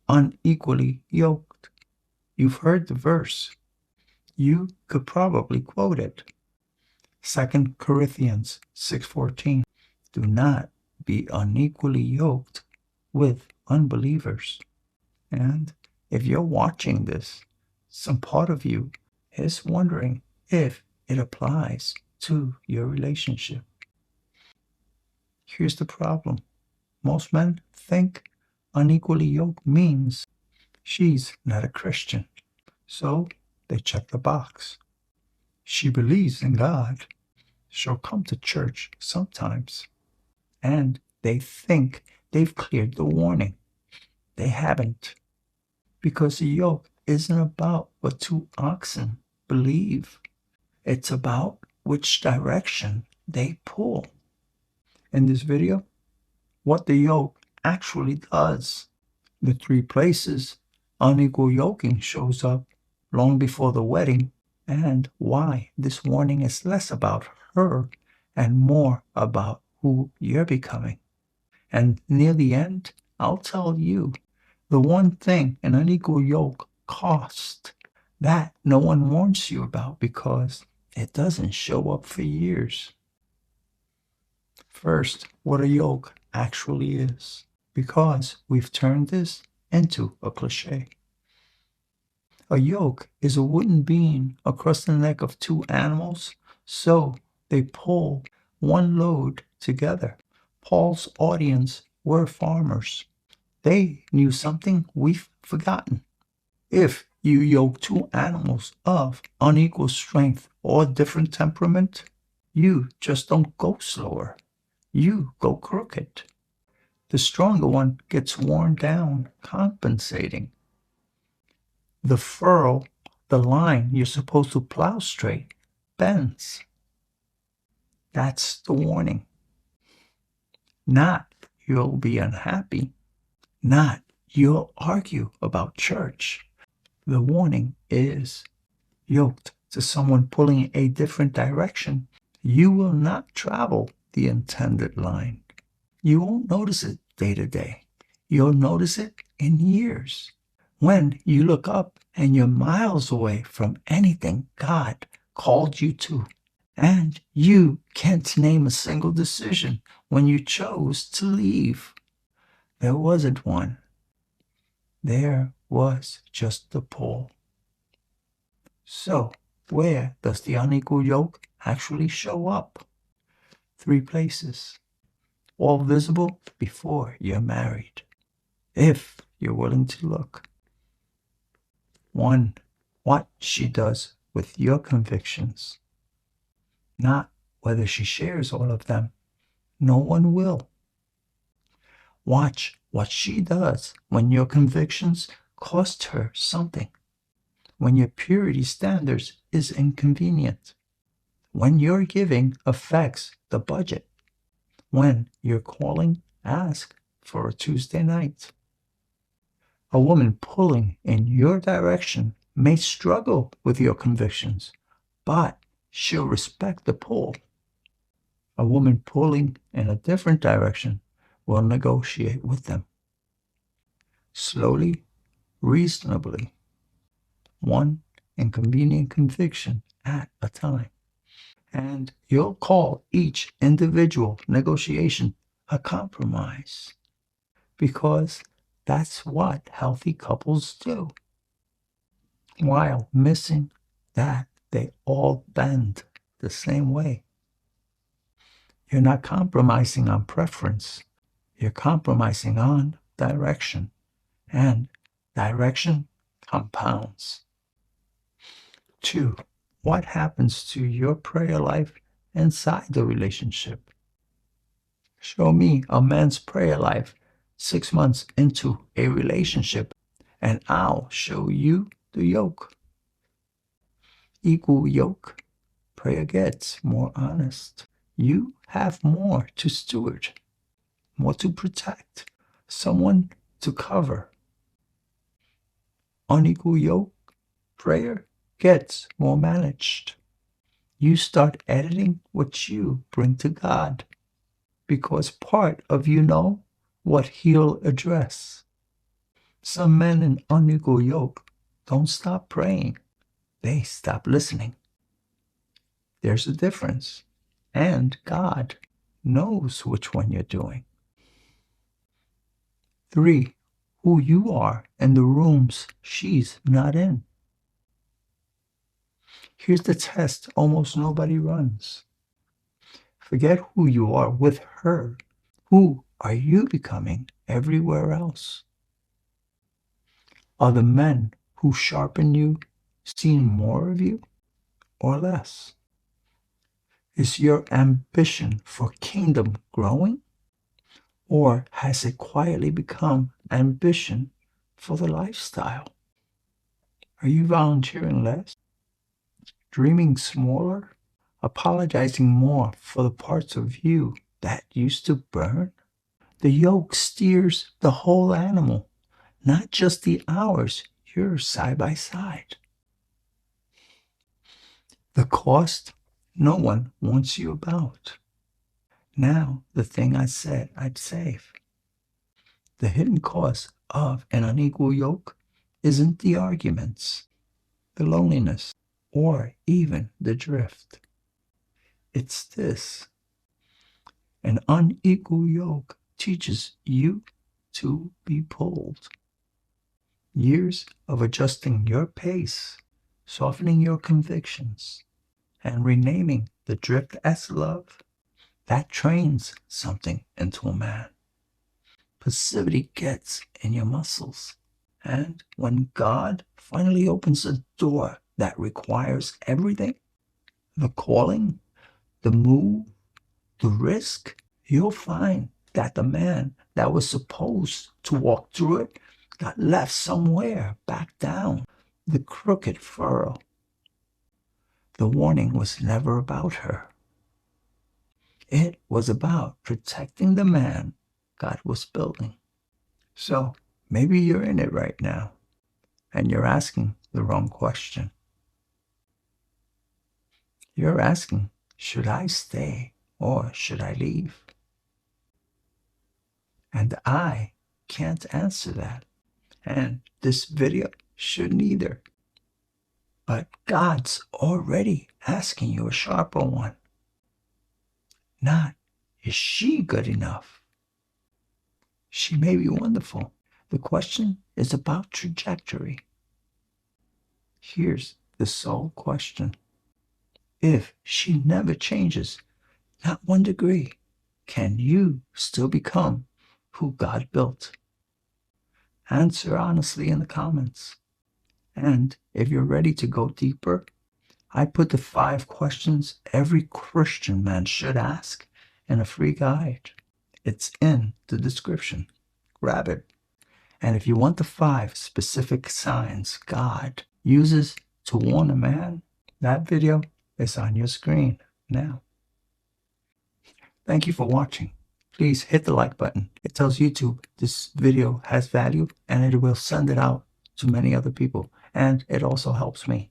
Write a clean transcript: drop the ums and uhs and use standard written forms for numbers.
unequally yoked. You've heard the verse. You could probably quote it. 2 Corinthians 6:14. Do not be unequally yoked with unbelievers. And if you're watching this, some part of you is wondering if it applies to your relationship. Here's the problem. Most men think unequally yoked means she's not a Christian. So they check the box. She believes in God. She'll come to church sometimes. And they think they've cleared the warning. They haven't. Because the yoke isn't about what two oxen believe. It's about which direction they pull. In this video, what the yoke actually does. The 3 places unequal yoking shows up long before the wedding, and why this warning is less about her and more about who you're becoming. And near the end, I'll tell you the one thing an unequal yoke costs that no one warns you about because it doesn't show up for years. First, what a yoke actually is, because we've turned this into a cliché. A yoke is a wooden beam across the neck of 2 animals, so they pull one load together. Paul's audience were farmers. They knew something we've forgotten. If you yoke 2 animals of unequal strength or different temperament, you just don't go slower. You go crooked. The stronger one gets worn down, compensating. The furrow, the line you're supposed to plow straight, bends. That's the warning. Not you'll be unhappy. Not you'll argue about church. The warning is yoked to someone pulling a different direction. You will not travel the intended line. You won't notice it day to day. You'll notice it in years. When you look up and you're miles away from anything God called you to, and you can't name a single decision when you chose to leave. There wasn't one. There was just the pull. So, where does the unequal yoke actually show up? 3 places, all visible before you're married, if you're willing to look. 1, what she does with your convictions, not whether she shares all of them. No one will. Watch what she does when your convictions cost her something, when your purity standards is inconvenient, when your giving affects the budget, when your calling asks for a Tuesday night. A woman pulling in your direction may struggle with your convictions, but she'll respect the pull. A woman pulling in a different direction will negotiate with them. Slowly, reasonably, one inconvenient conviction at a time. And you'll call each individual negotiation a compromise, because that's what healthy couples do, while missing that they all bend the same way. You're not compromising on preference. You're compromising on direction, and direction compounds. 2, what happens to your prayer life inside the relationship? Show me a man's prayer life 6 months into a relationship, and I'll show you the yoke. Equal yoke, prayer gets more honest. You have more to steward, more to protect, someone to cover. Unequal yoke, prayer gets more managed. You start editing what you bring to God, because part of you know what He'll address. Some men in unequal yoke don't stop praying. They stop listening. There's a difference. And God knows which one you're doing. 3. Who you are in the rooms she's not in. Here's the test almost nobody runs. Forget who you are with her. Who are you becoming everywhere else? Are the men who sharpen you seeing more of you or less? Is your ambition for kingdom growing? Or has it quietly become ambition for the lifestyle? Are you volunteering less? Dreaming smaller? Apologizing more for the parts of you that used to burn? The yoke steers the whole animal, not just the hours you're side by side. The cost no one wants you about. Now, the thing I said I'd save. The hidden cost of an unequal yoke isn't the arguments, the loneliness, or even the drift. It's this. An unequal yoke teaches you to be pulled. Years of adjusting your pace, softening your convictions, and renaming the drift as love, that trains something into a man. Passivity gets in your muscles. And when God finally opens a door that requires everything, the calling, the move, the risk, you'll find that the man that was supposed to walk through it got left somewhere back down the crooked furrow. The warning was never about her. It was about protecting the man God was building. So maybe you're in it right now, and you're asking the wrong question. You're asking, should I stay or should I leave? And I can't answer that. And this video shouldn't either. But God's already asking you a sharper one. Not, is she good enough? She may be wonderful. The question is about trajectory. Here's the sole question. If she never changes, not 1 degree, can you still become who God built? Answer honestly in the comments. And if you're ready to go deeper, I put the 5 questions every Christian man should ask in a free guide. It's in the description. Grab it. And if you want the 5 specific signs God uses to warn a man, that video is on your screen now. Thank you for watching. Please hit the like button. It tells YouTube this video has value and it will send it out to many other people. And it also helps me.